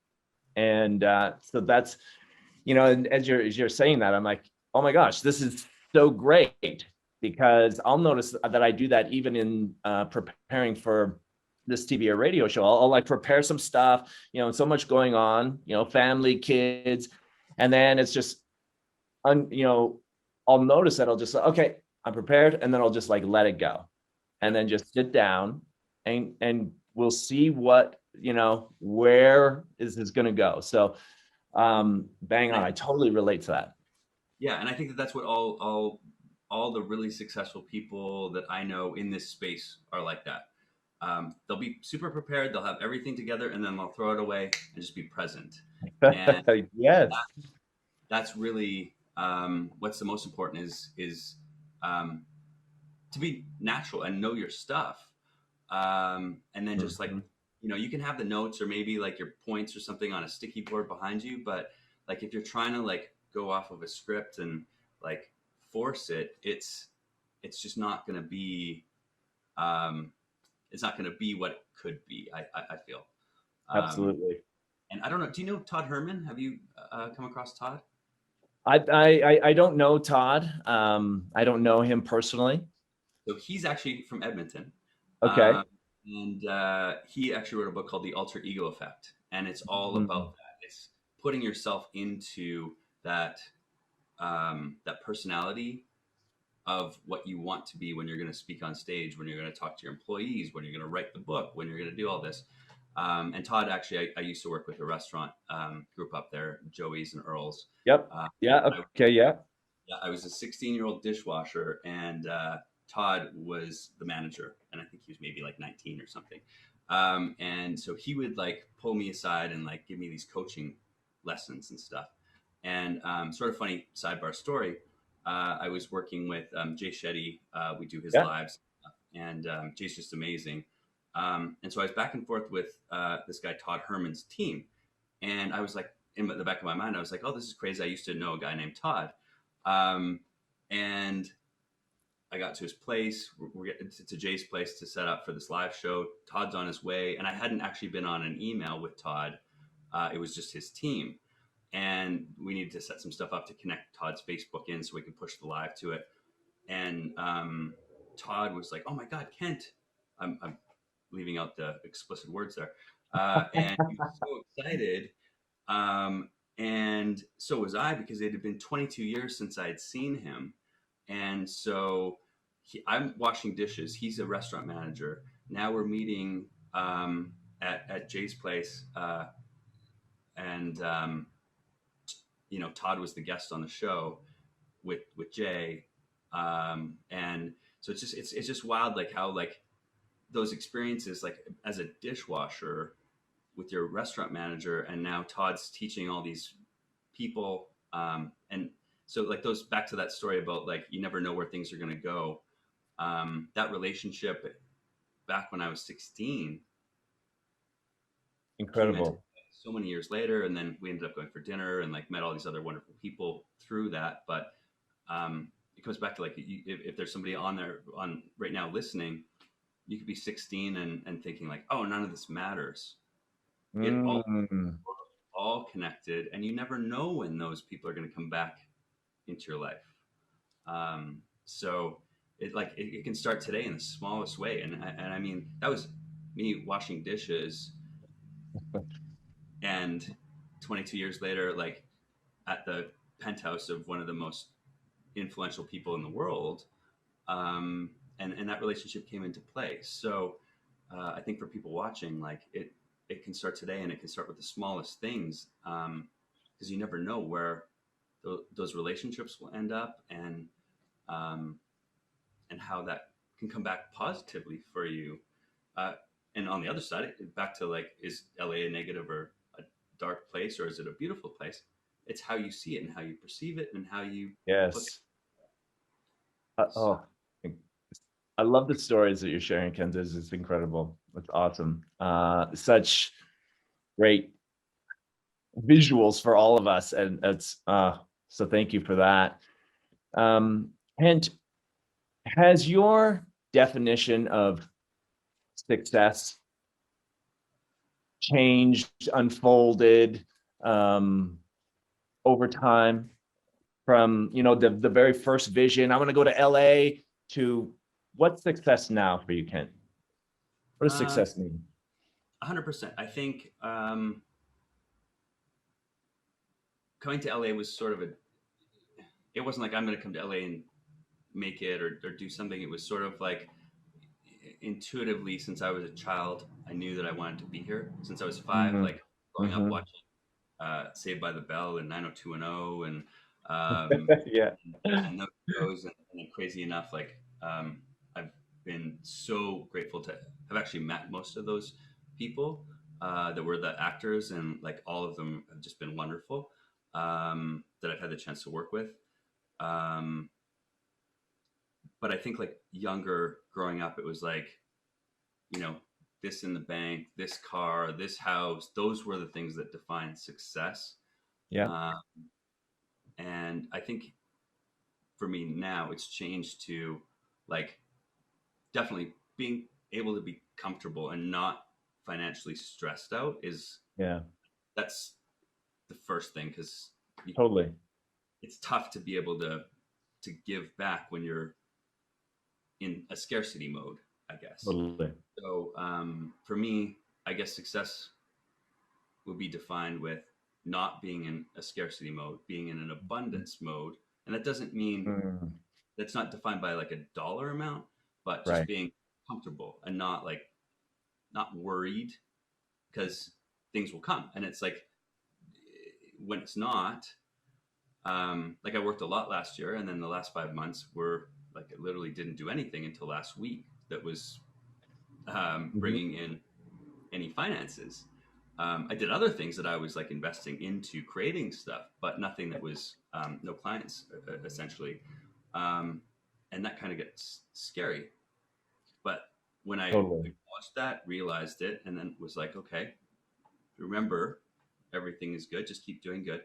And so that's, and as you're saying that, I'm like, oh my gosh, this is so great, because I'll notice that I do that even in preparing for this TV or radio show. I'll like prepare some stuff, so much going on, family, kids, and then it's just, un, you know, I'll notice that I'll just, okay, I'm prepared, and then I'll just like let it go, yeah. and then just sit down, and we'll see where is this going to go. So bang And on. I totally relate to that. yeah, and I think that that's what all the really successful people that I know in this space are like that. They'll be super prepared. They'll have everything together, and then they'll throw it away and just be present. And Yes, that's really what's the most important is um, to be natural and know your stuff. And then just like Mhm. you can have the notes or maybe like your points or something on a sticky board behind you, but like if you're trying to like go off of a script and like force it, it's just not going to be um, it's not going to be what it could be. I feel. Um, Absolutely. and I don't know. Do you know Todd Herman? Have you come across Todd? I don't know Todd. I don't know him personally. So he's actually from Edmonton, Okay. um, and he actually wrote a book called The Alter Ego Effect, and it's all Mhm. about that. It's putting yourself into that that personality of what you want to be when you're going to speak on stage, when you're going to talk to your employees, when you're going to write the book, when you're going to do all this. And Todd, actually, I used to work with a restaurant group up there, Joey's and Earl's. Yep. Uh, Yeah. I Okay. Yeah. Yeah, I was a 16-year-old dishwasher, and Todd was the manager, and I think he was maybe like 19 or something. And so he would like pull me aside and like give me these coaching lessons and stuff. And sort of funny sidebar story. I was working with Jay Shetty. We do his Yeah. lives, and Jay's just amazing. And so I was back and forth with this guy Todd Herman's team, and I was like, in the back of my mind, I was like, "Oh, this is crazy. I used to know a guy named Todd." Um, and I got to his place. We're getting to Jay's place to set up for this live show. Todd's on his way, and I hadn't actually been on an email with Todd. It was just his team, and we needed to set some stuff up to connect Todd's Facebook in so we could push the live to it. And Todd was like, "Oh my God, Kent!" I'm leaving out the explicit words there, and he was so excited. Um, and so was I, because it had been 22 years since I had seen him. And so I'm washing dishes. He's a restaurant manager. Now we're meeting at Jay's place. And, Todd was the guest on the show with Jay. And so it's just wild, like how like those experiences, like as a dishwasher with your restaurant manager, and now Todd's teaching all these people, and so like those back to that story about like you never know where things are going to go. That relationship back when I was 16 came into Incredible. so many years later, and then we ended up going for dinner and like met all these other wonderful people through that. But it comes back to like if there's somebody on there on right now listening, you could be 16 and thinking like, oh, none of this matters. It Mm, all connected, and you never know when those people are going to come back into your life. So it can start today in the smallest way, and I mean that was me washing dishes, and 22 years later, like at the penthouse of one of the most influential people in the world, and that relationship came into play. So I think for people watching, like it can start today, and it can start with the smallest things, because you never know where those relationships will end up, um, and how that can come back positively for you. Uh, and on the other side, back to like, is LA a negative or a dark place, or is it a beautiful place? It's how you see it and how you perceive it and how you look at yes. it. So, Oh, I love the stories that you're sharing, Ken. It's incredible. It's awesome. Such great visuals for all of us, and it's so thank you for that. And has your definition of success changed, unfolded um, over time from the very first vision? I want to go to LA to what's success now for you, Kent? What does um, success mean? 100%. I think coming to LA was sort of it wasn't like I'm going to come to LA and make it or do something. It was sort of like intuitively, since I was a child, I knew that I wanted to be here since I was 5, Mm-hmm. like growing up Mm-hmm. watching Saved by the Bell and 90210 um, Yeah. and those shows. And crazy enough, like I've been so grateful to have actually met most of those people that were the actors, and like all of them have just been wonderful, that I've had the chance to work with. Um, but I think like younger growing up, it was like, you know, this in the bank, this car, this house, those were the things that defined success. Yeah. Uh, and I think for me now, it's changed to like definitely being able to be comfortable and not financially stressed out is Yeah. that's the first thing, because Totally. it's tough to be able to give back when you're in a scarcity mode, I guess. Totally. So for me, I guess success would be defined with not being in a scarcity mode, being in an abundance mode. And that doesn't mean Mm, that's not defined by like a dollar amount, but just right. being comfortable and not like not worried, because things will come. And it's like when it's not, like I worked a lot last year, and then the last 5 months were like I literally didn't do anything until last week that was Mhm. bringing in any finances. I did other things that I was like investing into creating stuff, but nothing that was no clients essentially, um, and that kind of gets scary. But when I Totally. acknowledged that, realized it, and then was like, okay, remember, everything is good. Just keep doing good.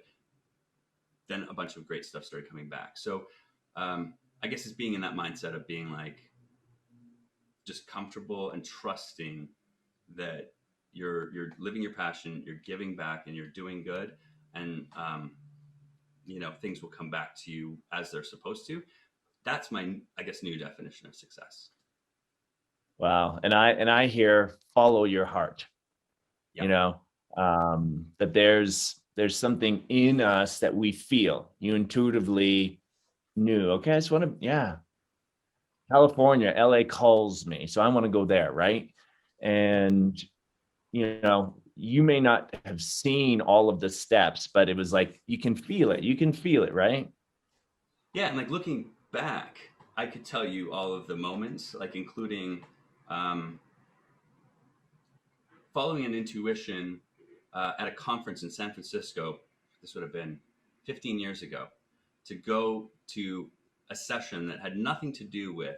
Then a bunch of great stuff started coming back. So I guess it's being in that mindset of being like just comfortable and trusting that you're living your passion, you're giving back, and you're doing good, and things will come back to you as they're supposed to. That's my, I guess, new definition of success. Wow. And I hear follow your heart, you Yep. know, that there's something in us that we feel. You intuitively knew, okay, I just want to, yeah, California, LA calls me. So I want to go there, right? And you may not have seen all of the steps, but it was like you can feel it. You can feel it, right? Yeah, and like looking back, I could tell you all of the moments, like including um, following an intuition at a conference in San Francisco. This would have been 15 years ago, to go to a session that had nothing to do with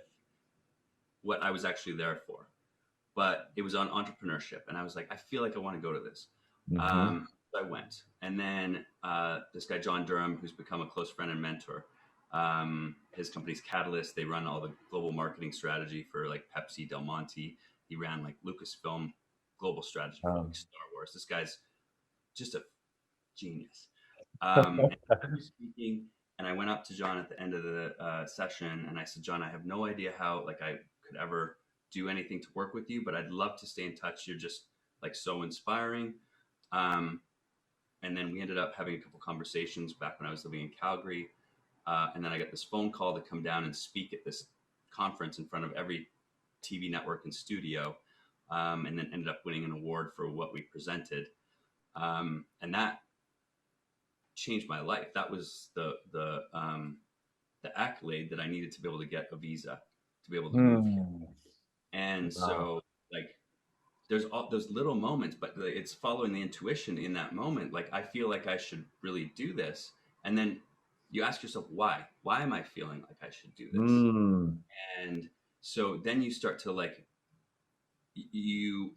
what I was actually there for, but it was on entrepreneurship. And I was like, I feel like I want to go to this. Mm-hmm. So I went. And then this guy, John Durham, who's become a close friend and mentor, his company's Catalyst, they run all the global marketing strategy for like Pepsi, Del Monte. He ran like Lucasfilm global strategy for like Star Wars. This guy's just a genius. And he was speaking, and I went up to John at the end of the session, and I said, John, I have no idea how like I could ever do anything to work with you, but I'd love to stay in touch. You're just like so inspiring. Um, and then we ended up having a couple conversations back when I was living in Calgary. And then I got this phone call to come down and speak at this conference in front of every TV network and studio, and then ended up winning an award for what we presented. And that changed my life. That was the accolade that I needed to be able to get a visa to be able to move here. Mm. And Wow. so like there's all those little moments, but it's following the intuition in that moment. Like I feel like I should really do this, and then you ask yourself why am I feeling like I should do this? Mm. And so then you start to like you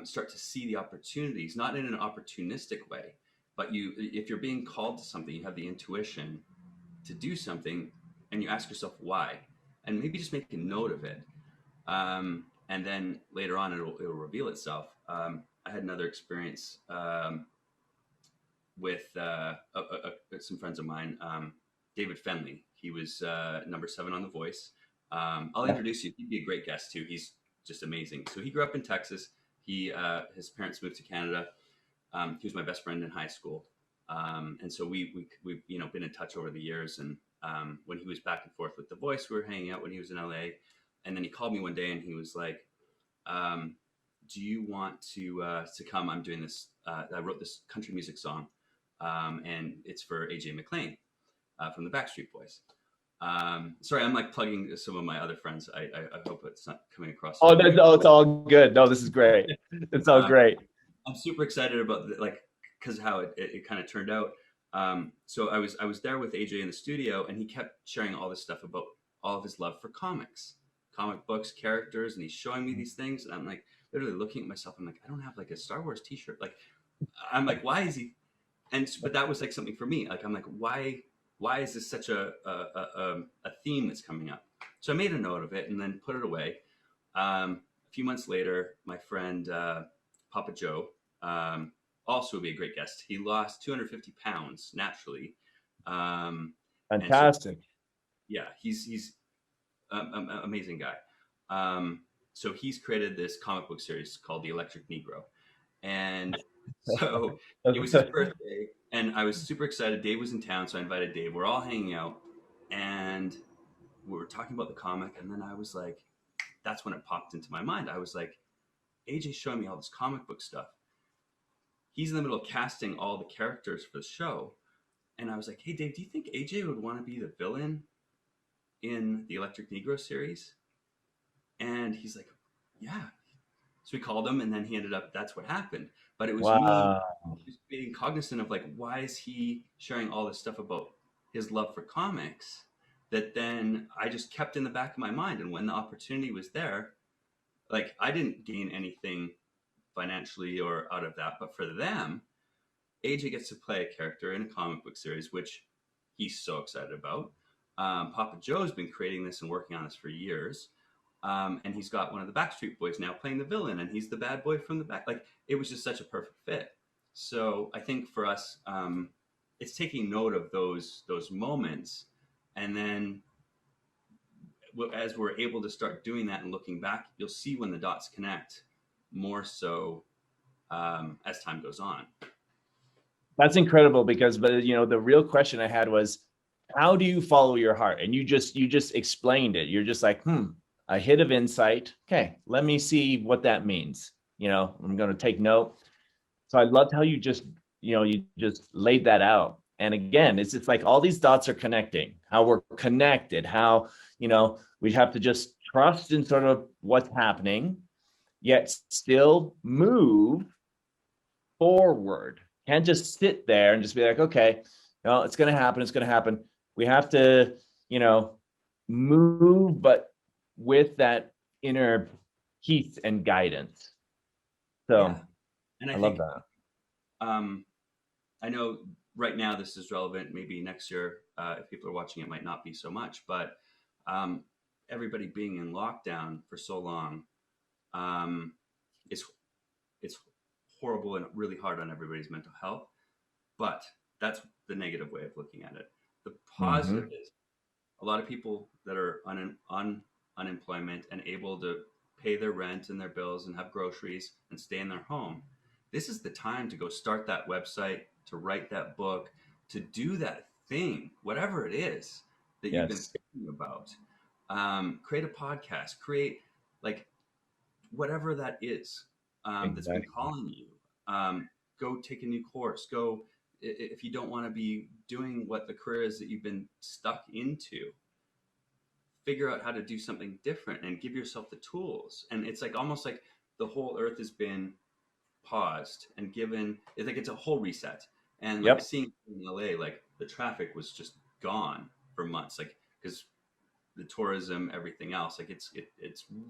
start to see the opportunities, not in an opportunistic way, but you, if you're being called to something, you have the intuition to do something, and you ask yourself why, and maybe just make a note of it, and then later on it'll reveal itself. I had another experience with some friends of mine, David Fenley. He was number 7 on The Voice. I'll Yeah. introduce you. He'd be a great guest too. He's just amazing. So he grew up in Texas. His parents moved to Canada. He was my best friend in high school, and so we've been in touch over the years. And when he was back and forth with The Voice, we were hanging out when he was in LA. And then he called me one day and he was like, "Do you want to come? I'm doing this. I wrote this country music song, and it's for AJ McLean from the Backstreet Boys." Sorry, I'm like plugging some of my other friends. I hope it's not coming across Oh, as weird. it's all good. No, this is great. It's all Uh, great. I'm super excited about like because how it kind of turned out. So I was there with AJ in the studio, and he kept sharing all this stuff about all of his love for comics, comic books, characters, and he's showing me these things, and I'm like literally looking at myself. I'm like, I don't have like a Star Wars T-shirt. Like, I'm like, why is he? And but that was like something for me. Like, I'm like, why is this such a theme that's coming up? So I made a note of it and then put it away. A few months later, my friend Papa Joe, also would be a great guest. He lost 250 pounds naturally, and so Fantastic. yeah, he's an amazing guy. So he's created this comic book series called The Electric Negro, and so it was his birthday, and I was super excited. Dave was in town, so I invited Dave. We're all hanging out, and we were talking about the comic, and then I was like, that's when it popped into my mind. I was like, AJ's showing me all this comic book stuff. He's in the middle of casting all the characters for the show. And I was like, hey, Dave, do you think AJ would want to be the villain in the Electric Negro series? And he's like, yeah. So we called him, and then he ended up, that's what happened. But it was me Wow. just being cognizant of like, why is he sharing all this stuff about his love for comics that then I just kept in the back of my mind. And when the opportunity was there, like I didn't gain anything financially or out of that, but for them, AJ gets to play a character in a comic book series, which he's so excited about. Papa Joe's been creating this and working on this for years. And he's got one of the Backstreet Boys now playing the villain, and he's the bad boy from the back. Like it was just such a perfect fit. So I think for us, it's taking note of those moments, and then as we're able to start doing that and looking back, you'll see when the dots connect more so as time goes on. That's incredible because, but the real question I had was, how do you follow your heart? And you just explained it. You're just like, a hit of insight. Okay, let me see what that means. I'm going to take note. So I loved how you just laid that out. And again, it's like all these dots are connecting, how we're connected, how, we have to just trust in sort of what's happening, yet still move forward. Can't just sit there and just be like, okay, well, it's going to happen. It's going to happen. We have to, move, but with that inner peace and guidance. Yeah. So And I I love think, that. I know right now this is relevant. Maybe next year, if people are watching, it might not be so much. But um, everybody being in lockdown for so long, um, it's it's horrible and really hard on everybody's mental health. But that's the negative way of looking at it. The positive Mm-hmm. is a lot of people that are on unemployment and able to pay their rent and their bills and have groceries and stay in their home. This is the time to go start that website, to write that book, to do that thing, whatever it is that you've been Yes, thinking about. Create a podcast, create like whatever that is that's been exactly. calling you. Go take a new course. Go if you don't want to be doing what the career is that you've been stuck into, figure out how to do something different and give yourself the tools. And it's like almost like the whole earth has been paused and given, it's like it's a whole reset. And like Yep. seeing in LA, like the traffic was just gone for months, like because the tourism, everything else, like it's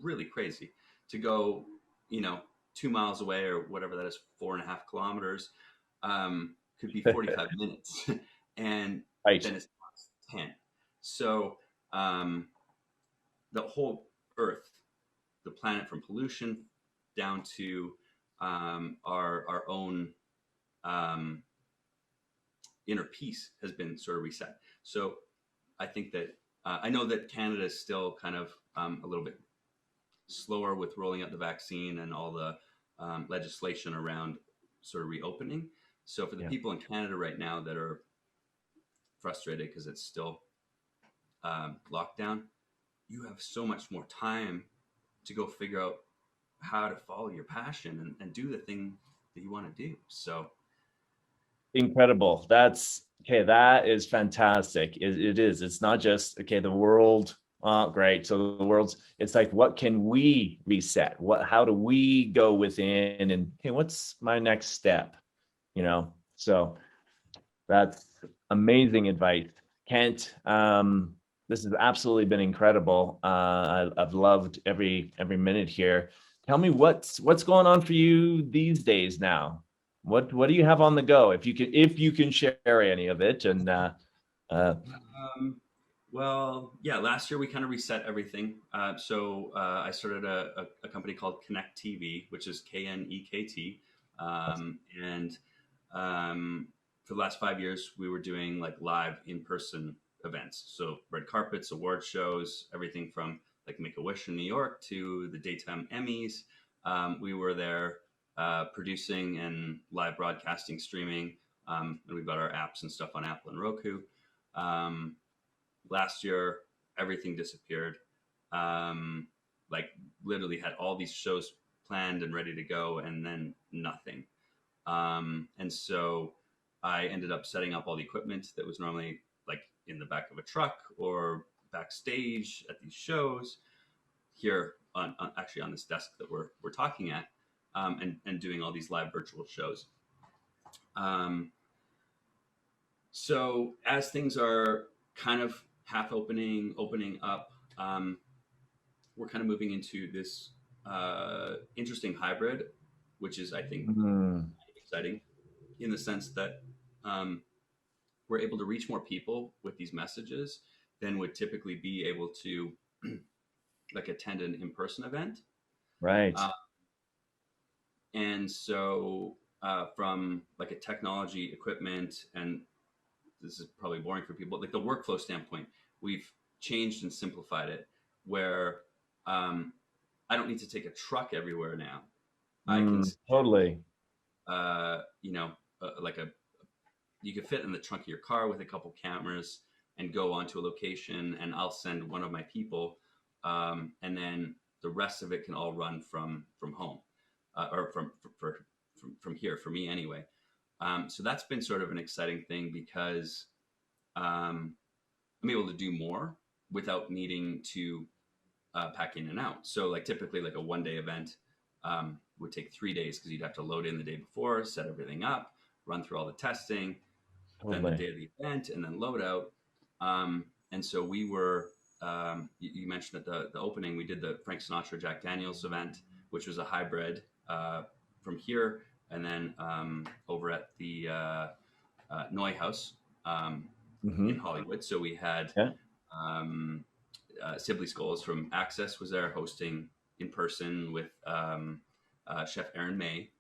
really crazy to go, you know, 2 miles away or whatever that is, 4.5 kilometers, could be 45 minutes, and Right. then it's 10. So um, the whole Earth, the planet, from pollution down to our own um, inner peace has been sort of reset. So I think that I know that Canada is still kind of a little bit slower with rolling out the vaccine and all the legislation around sort of reopening. So for the Yeah. people in Canada right now that are frustrated because it's still lockdown, you have so much more time to go figure out how to follow your passion and do the thing that you want to do. So Incredible. That's okay. That is fantastic. It is. It's not just okay. The world. Oh, great. So the world's. It's like, what can we reset? How do we go within? And okay, what's my next step? So that's amazing advice, Kent. This has absolutely been incredible. I've loved every minute here. Tell me what's going on for you these days now. What do you have on the go? If you can share any of it, and uh, Um, well, yeah, last year we kind of reset everything. I started a company called Connect TV, which is KNEKT. And for the last 5 years, we were doing like live in person events. So red carpets, award shows, everything from like Make a Wish in New York to the daytime Emmys. We were there producing and live broadcasting, streaming. And we've got our apps and stuff on Apple and Roku. Um, Last year, everything disappeared. Um, like literally had all these shows planned and ready to go, and then nothing. And so I ended up setting up all the equipment that was normally like in the back of a truck or backstage at these shows here on actually on this desk that we're talking at, and doing all these live virtual shows. Um, So as things are kind of half opening up, we're kind of moving into this interesting hybrid, which is I think mm, exciting in the sense that um, we're able to reach more people with these messages than would typically be able to like attend an in-person event. right. Uh, and so from like a technology equipment, and this is probably boring for people, like the workflow standpoint, we've changed and simplified it where um, I don't need to take a truck everywhere now. I can, Totally. you know, like you could fit in the trunk of your car with a couple cameras and go onto a location, and I'll send one of my people, and then the rest of it can all run from home, or from here for me anyway. So that's been sort of an exciting thing because I'm able to do more without needing to pack in and out. So like typically like a 1 day event would take 3 days because you'd have to load in the day before, set everything up, run through all the testing, then the Totally. day of the event, and then load out. And so we were, you mentioned at the opening, we did the Frank Sinatra Jack Daniels event, which was a hybrid from here and then over at the Noy House in Hollywood. So we had Yeah. Sibley Scholes from Access was there hosting in person with Chef Aaron May,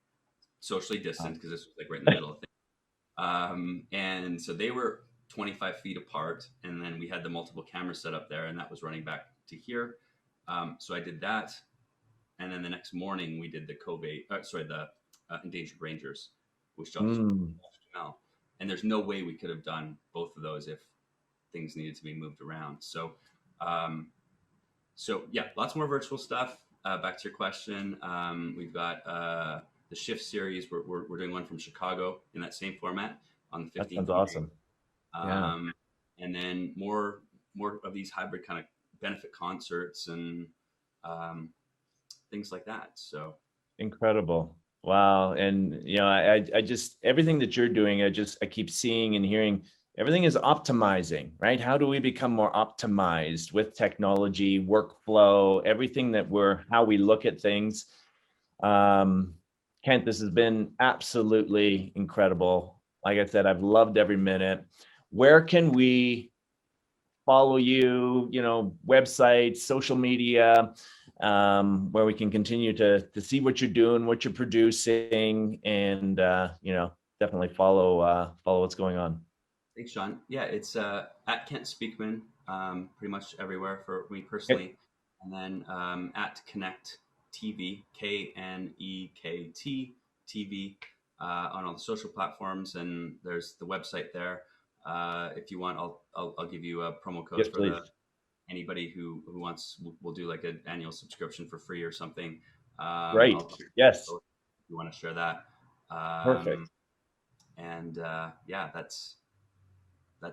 socially distant because this was like right in the middle of things. And so they were 25 feet apart, and then we had the multiple cameras set up there, and that was running back to here. So I did that, and then the next morning we did the the Endangered Rangers, which Josh Jamel. And there's no way we could have done both of those if things needed to be moved around. So, yeah, lots more virtual stuff. Back to your question, we've got the Shift series. We're doing one from Chicago in that same format on the 15th. That sounds awesome. Yeah. And then more of these hybrid kind of benefit concerts and things like that. So Incredible. Wow. And I just, everything that you're doing, I keep seeing and hearing, everything is optimizing, right? How do we become more optimized with technology, workflow, everything how we look at things? Kent, this has been absolutely incredible. Like I said, I've loved every minute. Where can we follow you, websites, social media, where we can continue to see what you're doing, what you're producing, and definitely follow what's going on. Thanks, Sean. Yeah, it's at Kent Speakman, pretty much everywhere for me personally, and then at Connect TV, KNEKT TV, on all the social platforms, and there's the website there. If you want, I'll give you a promo code Yes, for please. Anybody who wants. We'll do like an annual subscription for free or something. Right. Yes. If you want to share that. Perfect. And yeah, that's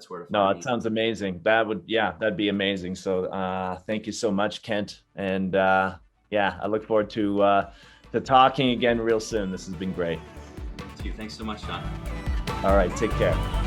where to find No, me. it sounds amazing. That'd be amazing. So thank you so much, Kent. And I look forward to talking again real soon. This has been great. Thanks so much, Sean. All right, take care.